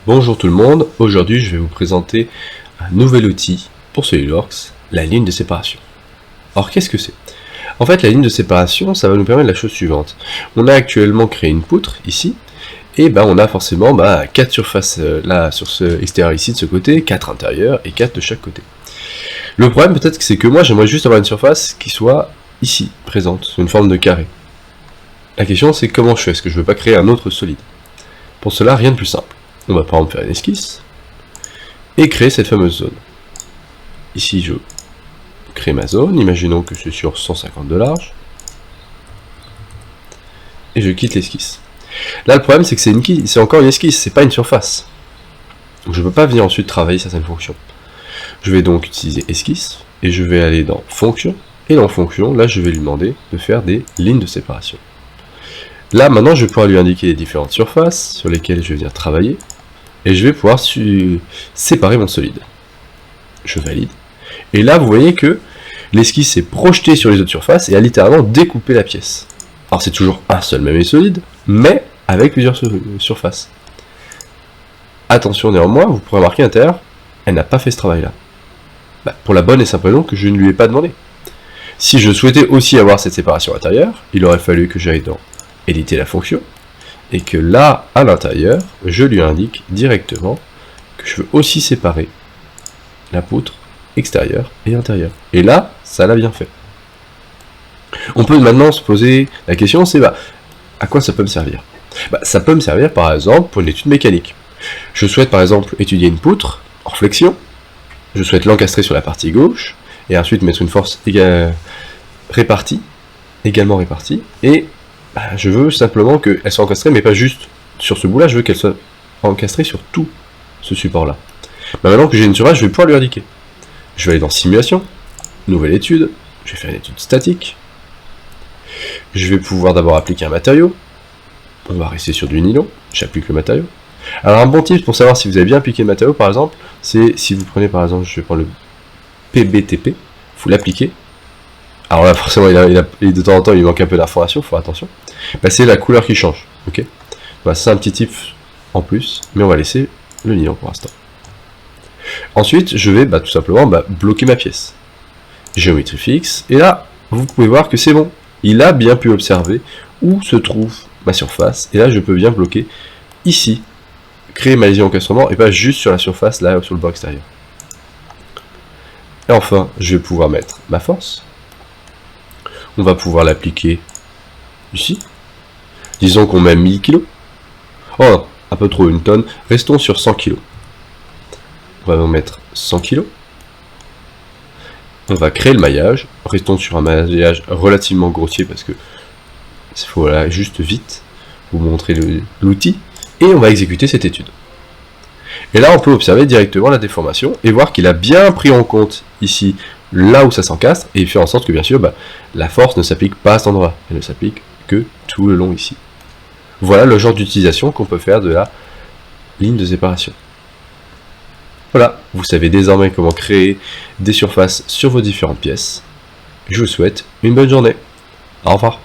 Bonjour tout le monde, aujourd'hui je vais vous présenter un nouvel outil pour SolidWorks, la ligne de séparation. Alors qu'est-ce que c'est? En fait la ligne de séparation ça va nous permettre la chose suivante. On a actuellement créé une poutre ici, et on a forcément 4 surfaces là sur ce extérieur ici de ce côté, 4 intérieurs et 4 de chaque côté. Le problème peut-être c'est que moi j'aimerais juste avoir une surface qui soit ici, présente, sous une forme de carré. La question c'est comment je fais, est-ce que je ne veux pas créer un autre solide? Pour cela rien de plus simple. On va par exemple faire une esquisse et créer cette fameuse zone. Ici je crée ma zone, imaginons que c'est sur 150 de large. Et je quitte l'esquisse. Là le problème c'est que c'est encore une esquisse, c'est pas une surface. Donc je ne peux pas venir ensuite travailler certaines fonctions. Je vais donc utiliser esquisse et je vais aller dans fonction. Et dans fonction, là je vais lui demander de faire des lignes de séparation. Là maintenant je vais pouvoir lui indiquer les différentes surfaces sur lesquelles je vais venir travailler. Et je vais pouvoir séparer mon solide. Je valide. Et là, vous voyez que l'esquisse s'est projetée sur les autres surfaces et a littéralement découpé la pièce. Alors c'est toujours un seul même et solide, mais avec plusieurs surfaces. Attention néanmoins, vous pourrez remarquer à l'intérieur, elle n'a pas fait ce travail-là. Pour la bonne et simple raison que je ne lui ai pas demandé. Si je souhaitais aussi avoir cette séparation intérieure, il aurait fallu que j'aille dans éditer la fonction, et que là, à l'intérieur, je lui indique directement que je veux aussi séparer la poutre extérieure et intérieure. Et là, ça l'a bien fait. On peut maintenant se poser la question, c'est à quoi ça peut me servir? Ça peut me servir par exemple pour une étude mécanique. Je souhaite par exemple étudier une poutre en flexion, je souhaite l'encastrer sur la partie gauche, et ensuite mettre une force également répartie, et je veux simplement qu'elle soit encastrée, mais pas juste sur ce bout-là, je veux qu'elle soit encastrée sur tout ce support-là. Maintenant que j'ai une surface, je vais pouvoir lui indiquer. Je vais aller dans Simulation, Nouvelle étude, je vais faire une étude statique. Je vais pouvoir d'abord appliquer un matériau. On va rester sur du nylon, j'applique le matériau. Alors un bon tip pour savoir si vous avez bien appliqué le matériau, par exemple, c'est si vous prenez par exemple, je vais prendre le PBTP, vous l'appliquez. Alors là, forcément, de temps en temps, il manque un peu d'informations, il faut faire attention. C'est la couleur qui change, ok. C'est un petit tip en plus, mais on va laisser le nylon pour l'instant. Ensuite, je vais tout simplement bloquer ma pièce. Géométrie fixe, et là, vous pouvez voir que c'est bon. Il a bien pu observer où se trouve ma surface, et là, je peux bien bloquer ici, créer ma lésion encastrement, et pas juste sur la surface, là, sur le bord extérieur. Et enfin, je vais pouvoir mettre ma force. On va pouvoir l'appliquer ici. Disons qu'on met 1000 kg. Oh, un peu trop, une tonne. Restons sur 100 kg. On va mettre 100 kg. On va créer le maillage. Restons sur un maillage relativement grossier parce que il faut juste vite vous montrer l'outil. Et on va exécuter cette étude. Et là, on peut observer directement la déformation et voir qu'il a bien pris en compte ici là où ça s'encastre, et faire en sorte que bien sûr la force ne s'applique pas à cet endroit, elle ne s'applique que tout le long ici. Voilà le genre d'utilisation qu'on peut faire de la ligne de séparation. Voilà, vous savez désormais comment créer des surfaces sur vos différentes pièces. Je vous souhaite une bonne journée. Au revoir.